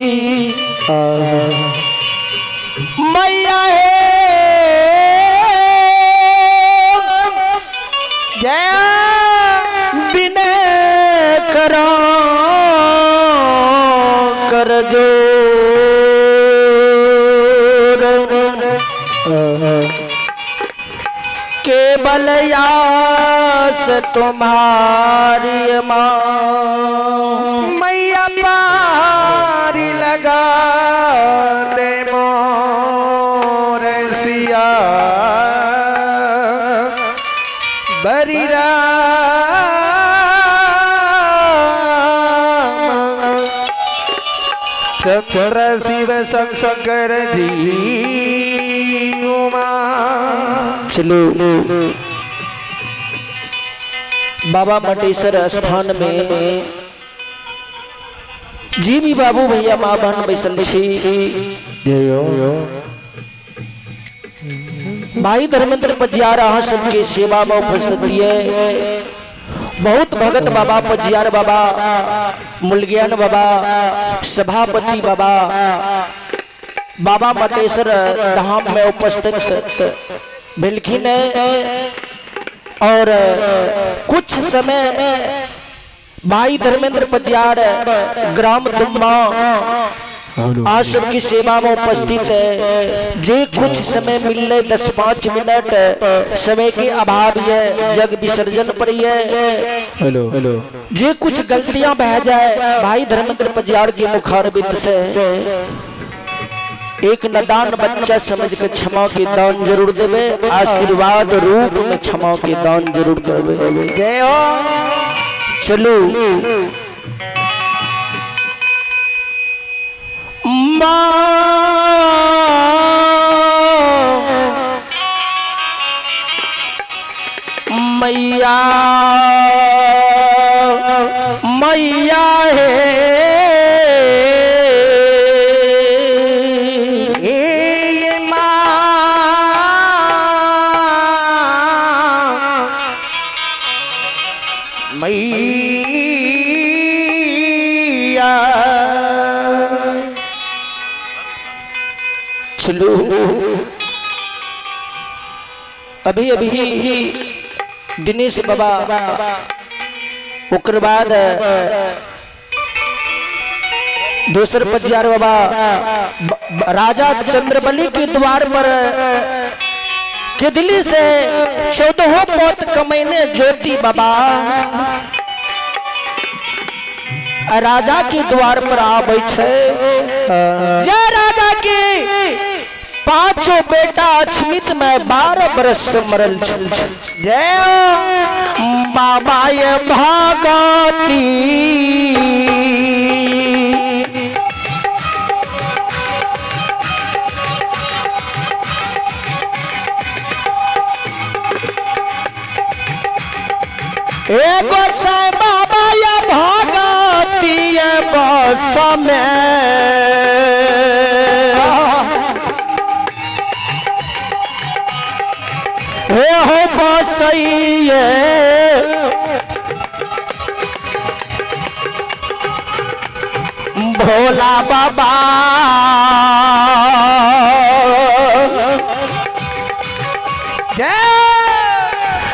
मैया है जय बिने करो कर जोर केवल यास तुम्हारी माँ मैया पारी लगा दे मोर सिया बरी राम चंद्र शिव शंकर जी उमा। चलो बाबा मटेश्वर स्थान में जी भी बाबू भैया माँ बहन बैसल छी। भाई धर्मेंद्र पजियार अहाँ सबके सेवा में उपस्थित है। बहुत भगत बाबा पजियार बाबा मुलज्ञान बाबा सभापति बाबा बाबा मटेश्वर धाम में उपस्थित बिल्खिन और कुछ समय भाई धर्मेंद्र पजियार ग्राम दुम्मा आश्रम की सेवा में उपस्थित है। जे कुछ समय मिलने 10-5 मिनट समय के अभाव है जग विसर्जन पर है। हेलो जे कुछ गलतियां बह जाए भाई धर्मेंद्र पजियार के मुखारबिंद से एक नदान बच्चा समझ के क्षमा के दान जरूर देवे। आशीर्वाद रूप में क्षमा के दान जरूर करवे। जय हो। चलो मैया मैया है ये माँ मैया। चलो अभी अभी दिनेश बाबा उकर बाद दूसर पजियार बाबा राजा चंद्रबली के द्वार पर के दिल्ली से 14 पोत कमैने ज्योति बाबा राजा के द्वार पर आबै छे। जय राजा के 5 बेटा अछमित में 12 बरस मरल छल। जय बाबा ये भागवती एगो से बाबा ये भागवती ये बस में हो बसइए भोला बाबा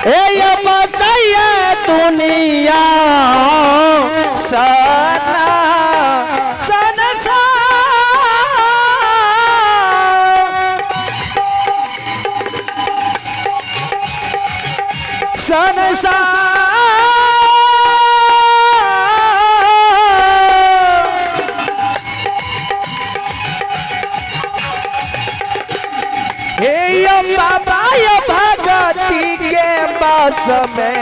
ये बसइए दुनिया सना बाबा ये भगती के बस में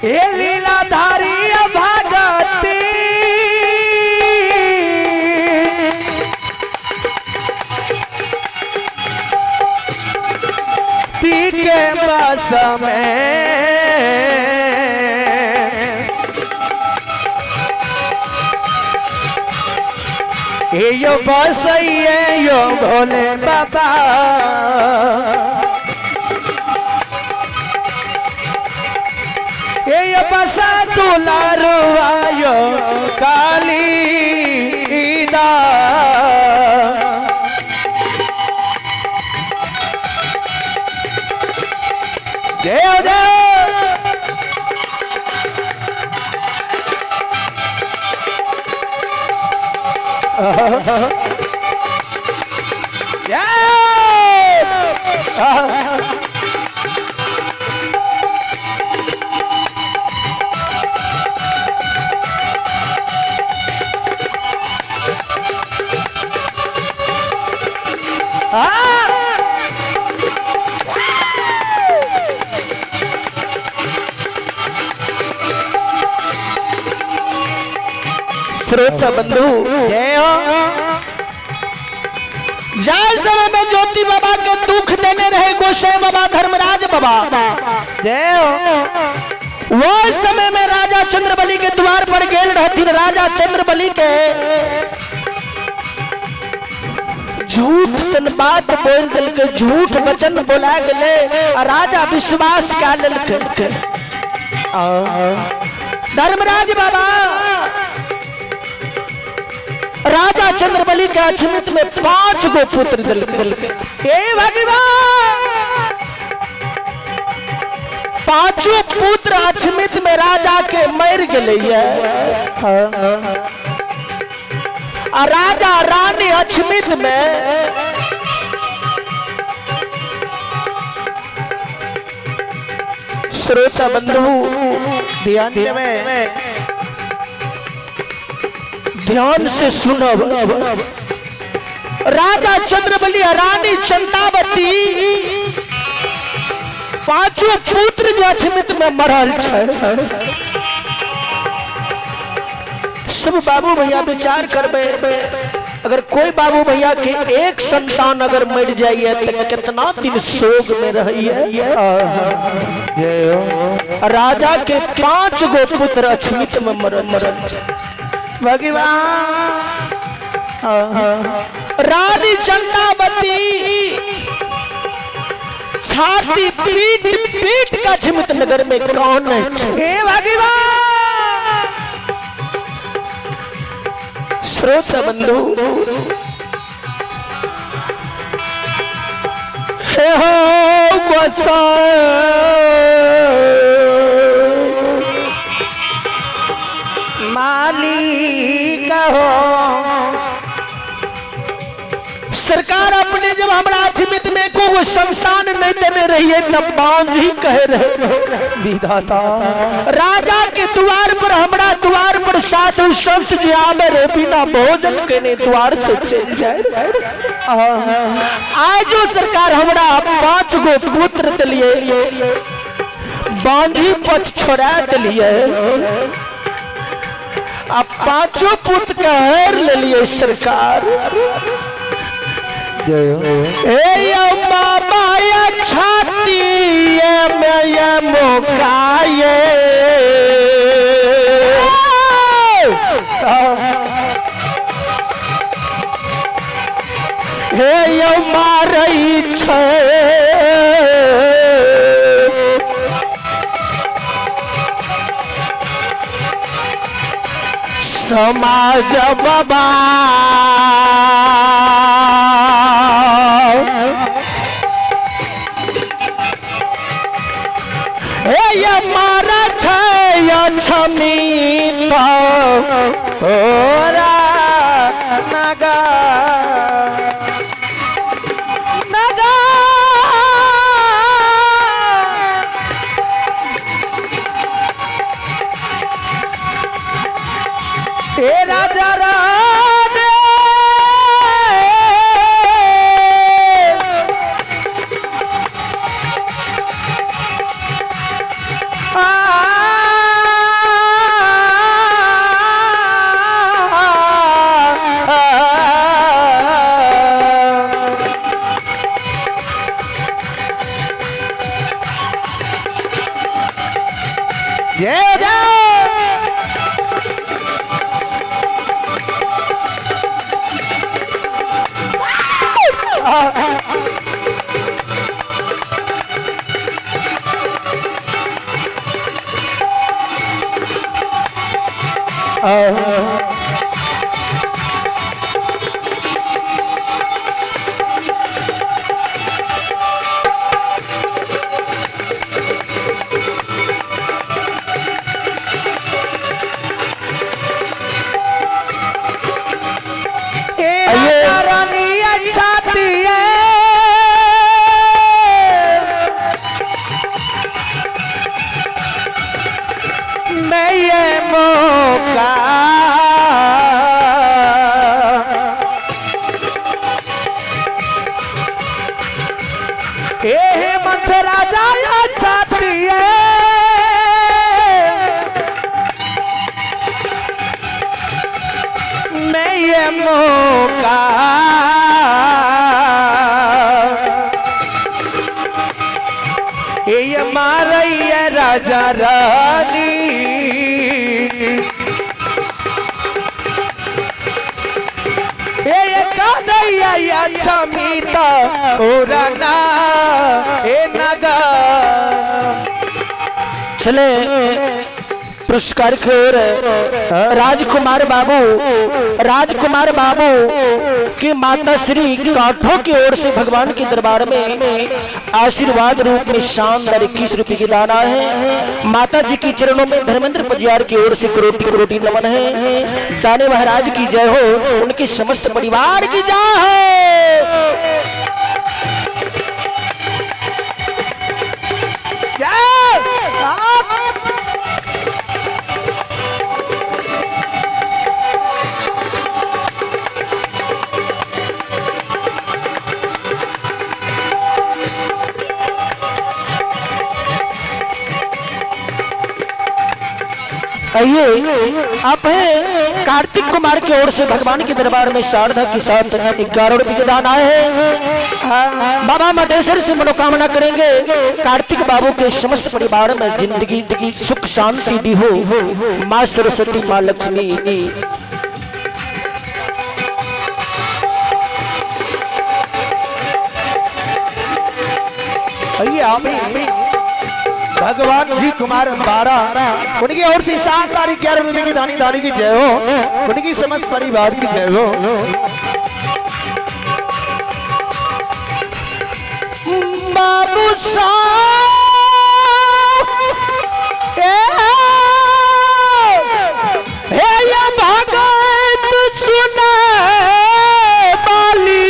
ये लीलाधारी भगती पी के बस में यो बसइए यो भोले बाबा ये बसा दुलारुआयो काली दा जय जय श्रोता बंधु जय हो। जय समय में ज्योति बाबा के दुख देने रहे गोसाई बाबा धर्मराज बाबा जय हो। वो समय में राजा चंद्रबली के द्वार पर गेल रहती। राजा चंद्रबली के झूठ सन बात बोल दिल के, झूठ वचन बोला गले, राजा विश्वास का ललके। धर्मराज बाबा राजा चंद्रबली के अछमित में 5 गो पुत्र दिल के। भगवान 5 पुत्र अछमित में राजा के मर गए। राजा रानी अछमित में श्रोता बंधु ध्यान से सुनो। राजा चंद्रबली रानी चंदावती 5 पुत्र जो अछमित में मरल छे। सब बाबू भैया विचार करबे, अगर कोई बाबू भैया के एक संतान अगर मर जाइए तो कितना दिन शोक में रहिए। राजा के 5 गो पुत्र अछमित में मरल भगवान। रानी चंदावती छाती पीट पीट का अछमित नगर में कौन है भगवान। श्रोता बंधु हे हो गोसा मालिक हो। सरकार अपने जब हमारा अछमित में को संतान नहीं देने रही है तब बांझी कह रहे विधाता। राजा के द्वार पर हमारा द्वार पर साधु संत जी आवे रे, बिना भोजन के ने द्वार से चल जाए। आज जो सरकार हमारा 5 गो पुत्र दिलिए, बांझी पछ छोड़ा दिलिए, अब 5 पुत्र का हर ले लिए सरकार। माया छाती में मोकाए हे मारई छे समाज बाबा। ये मारा छे छमी होरा नगा नगा ए राजा राणे जय जय हेमंत राजा चाहती है मैं ये मौका ये मारई है राजा रानी ये कन्हैया छमीता उड़ना ए नगा। चले पुरस्कार की ओर राजकुमार बाबू की माता श्री काठों की ओर से भगवान के दरबार में आशीर्वाद रूप में शानदार 21 रुपए की दान आए हैं। माता जी की चरणों में धर्मेंद्र पजियार की ओर से करोटी करोटी नमन है। दाने महाराज की जय हो, उनके समस्त परिवार की जय हो। आइए आप हैं कार्तिक कुमार की ओर से भगवान के दरबार में शारदा के साथ 11 रुपए के दान आए हैं। बाबा मटेश्वर से मनोकामना करेंगे कार्तिक बाबू के समस्त परिवार में जिंदगी सुख शांति दी हो। माँ सरस्वती, माँ लक्ष्मी। आइए आप भगवान जी कुमार बारा उनकी ओर से शानदार 11 रुपए की दानी की जय हो, उनकी समस्त परिवार की जय हो। बाबू साहब भगत सुना बाली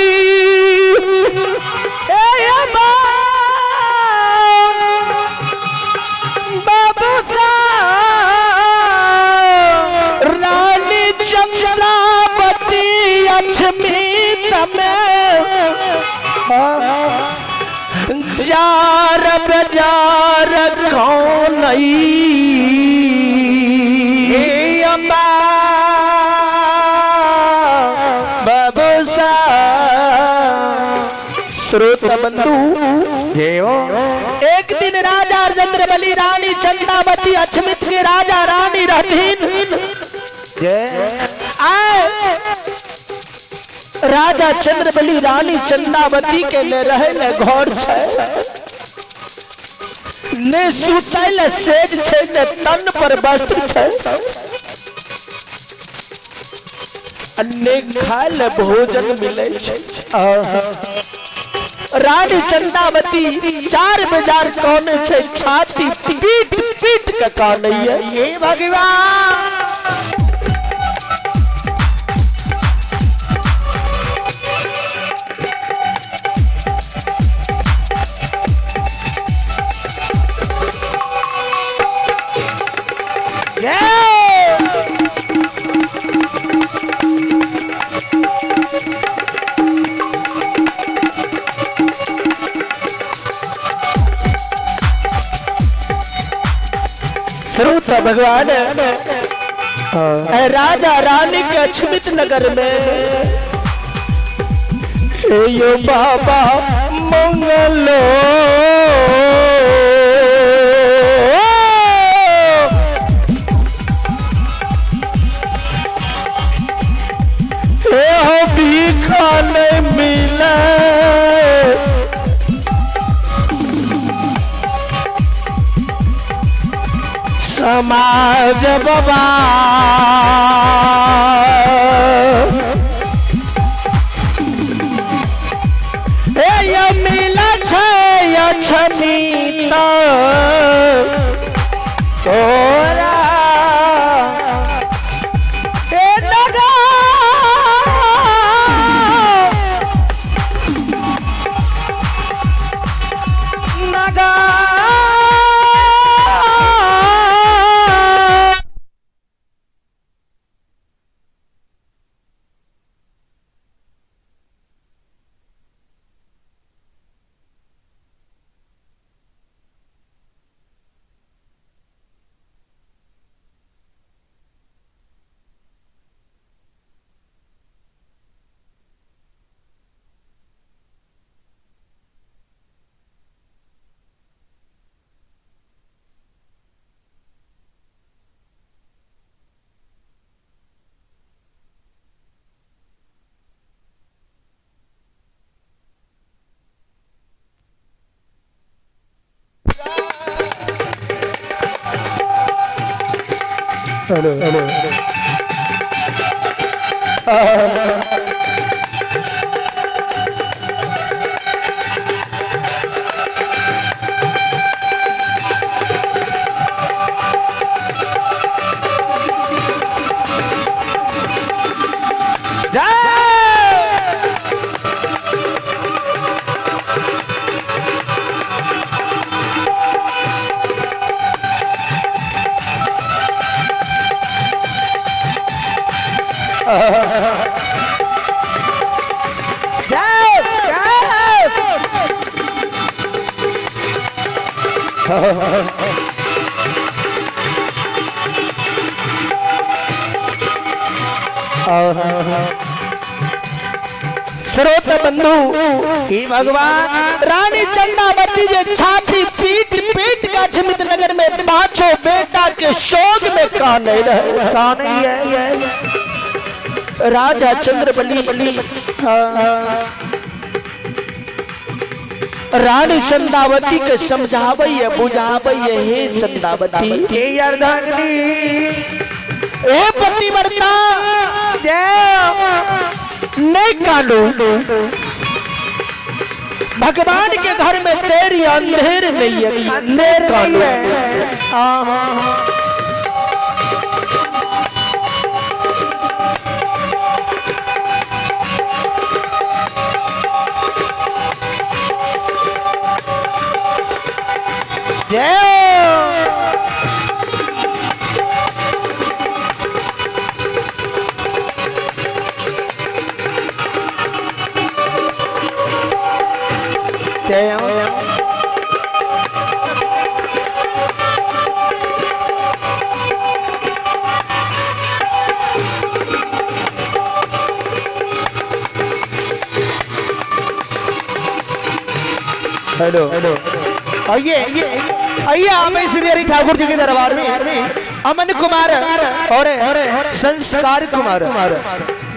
रानी चंद्रावती अक्षमित में जार बजार कौन बाबूसा श्रोत बंधु एक दिन राजा चंद्रबली रानी चंद्रावती अक्षमित के राजा रानी रहतीन। राजा चंद्रबली रानी चंद्रावती के ने रहे न घर छे ने सुतल सेज छे ने तन पर वस्त्र छे अन्य खाल भोजन मिले छे। रानी चंद्रावती 4 बाजार कौन छे छाती पीट पीट का कान है ये भगवान। श्रोत भगवान राजा रानी के अक्षमित नगर में यो बाबा मंगलो भीखा नहीं मिला समाज बाबा ये मिला छे छनी तोरा हेलो हेलो स्रोत बंधु ही भगवान रानी चंदावती जे छाती पीट पीट का झिमित नगर में पांचों बेटा के शोक में काने है राजा चंद्रबली रानी चंदावती के समझावे बुझावे हे चंदावती हे अर्धांगिनी ए पतिव्रता नहीं कानू भगवान के घर में तेरी अंधेर नहीं है अंधेर कानू हेलो हेलो आइए आइए हमें श्री हरि ठाकुर जी के दरबार में अमन कुमार और संस्कार कुमार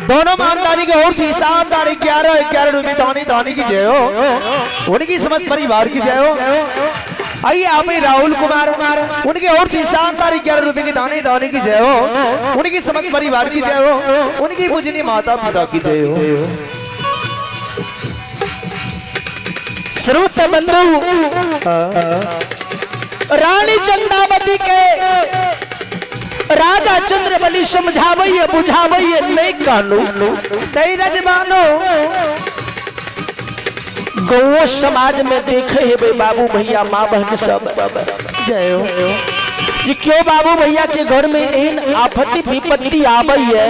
दोनों मामदानी के और चीज सामदानी 11 रुपये दानी की जय हो उनकी समझ परिवार की जय हो। आइए आप राहुल कुमार उनके और चीज सामदानी 11 रुपये की दानी की जय हो उनकी समझ परिवार की जय हो उनकी पूजनीय माता पिता की जय हो। श्रोत बंधु रानी चंदावती के राजा चंद्रबली समझावे बुझावे नहीं कानू नहीं रजमानो गौ समाज में देखे है बाबू भैया माँ बहन सब जय हो जी क्यों बाबू भैया के घर में इन आफती विपत्ति आवे है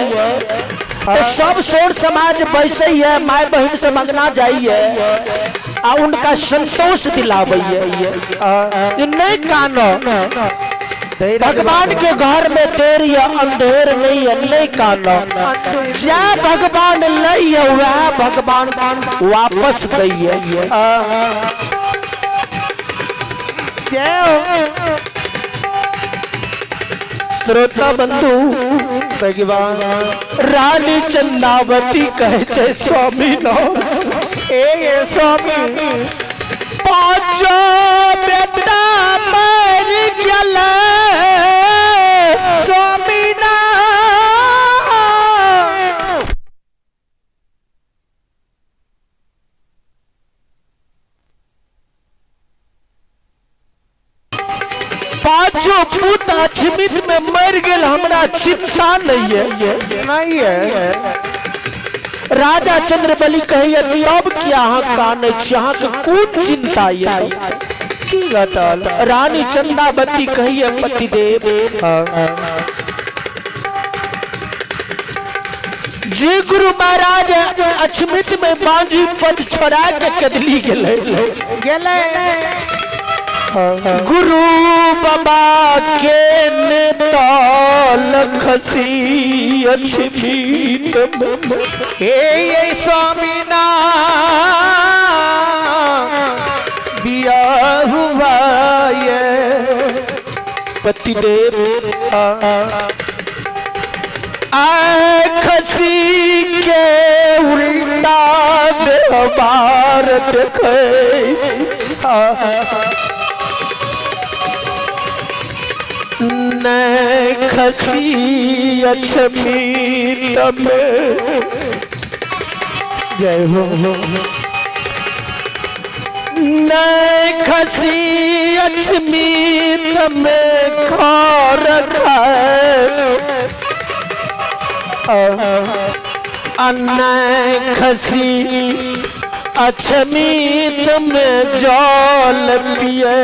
तो सब सोर समाज वैसे ही है माँ बहन से मंगना जाइए आ उनका संतोष दिलावे नहीं कानो भगवान के घर में देर या अंधेर नहीं है नहीं कानो जा भगवान लई हुआ भगवान वापस दैये श्रोता बंधु भगवान रानी चंदावती कहे स्वामी नो ए स्वामी पांचों बेटा मर गया पांचों पुत अछमित में मर गेल, हमरा चिंता नहीं है। राजा चंद्रबली कहिए तब क्या अहाँ के कोन चिंता ये की गतल। रानी चंदावती कहिए पतिदेव जे गुरु महाराज अछमित में बांझी पद छोड़ा के कदली गेले गुरु बाबा के नेताल खसी अछमित हे स्वामी ना बिया हुआ ये पतिदेव खसी के उल्टा व्यवहार देखे न खसी अछमीत में जय हो न खसी अछमीत में खार खाए अन्न खसी अछमीत में जल पिए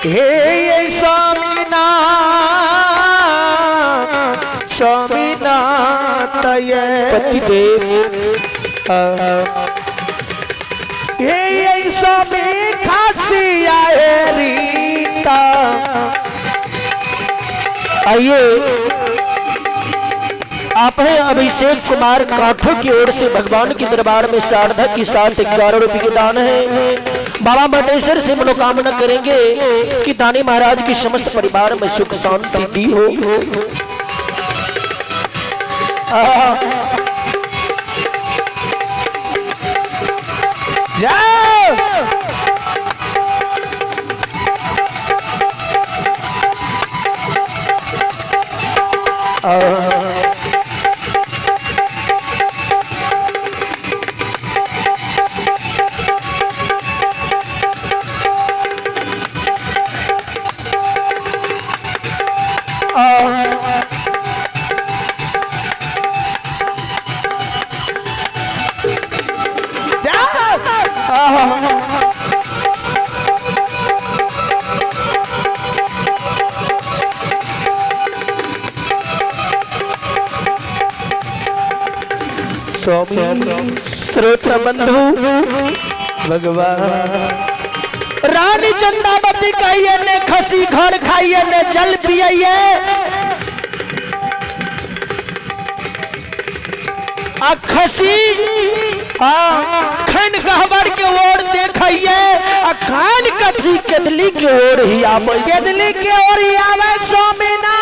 हे स्वामीना स्वामीना तय पतिदेव हे स्वामी खासी आए रीता। आइए आप हैं अभिषेक कुमार काठों की ओर से भगवान के दरबार में सारधा के साथ 11 रुपए के दान है। बाबा मटेश्वर से मनोकामना करेंगे कि दानी महाराज की समस्त परिवार में सुख शांति दी हो। श्रोत बंधु भगवान रानी चंदावती कहिए ने खसी घर खाइए ने जल पिए खसी खन गहबर के ओर देखिए खान कची केदली के ओर ही आवे केदली के ओर ही आवे स्वामीना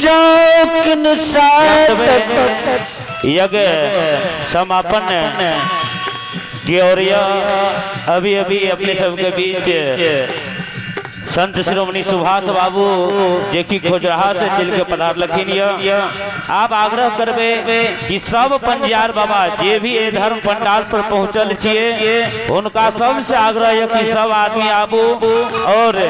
जोकिन साथ यज्ञ समापन की ओर अभी अभी अपने सबके बीच संत श्रोमणी सुभाष बाबू जे की खोजराहा से दिल के पदार्थ लखीन आप आग्रह करबे कि सब पंजियार बाबा जे भी ये धर्म पंडाल पर पहुंचल छिए उनका सबसे आग्रह है कि सब आदमी आबू और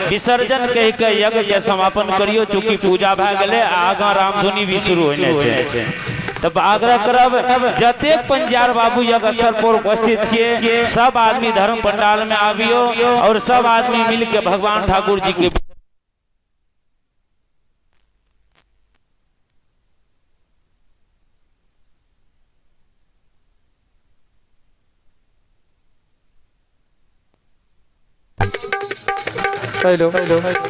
विसर्जन कह के यज्ञ के समापन करियो चूंकि पूजा भए गेले आगा रामधुनी भी शुरू होने से तब आग्रह करब जतेक पंजियार बाबू यज्ञ स्थल पर उपस्थित छिए सब आदमी धर्म पंडाल में आबियो और सब आदमी मिल के भगवान ठाकुर जी के hello hello hello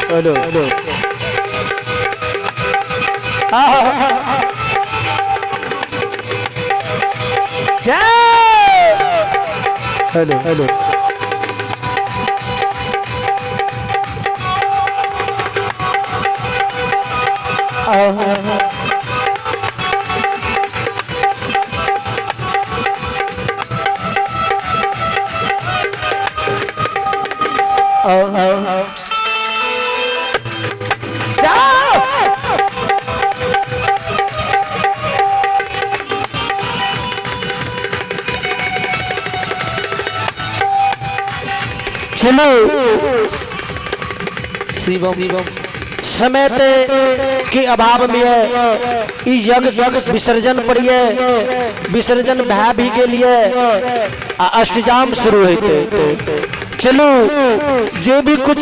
hello hello hello चलो समय के अभाव में है यज्ञ विसर्जन पड़िए विसर्जन भय भी के लिए अष्टजाम शुरू होते। चलो जे भी कुछ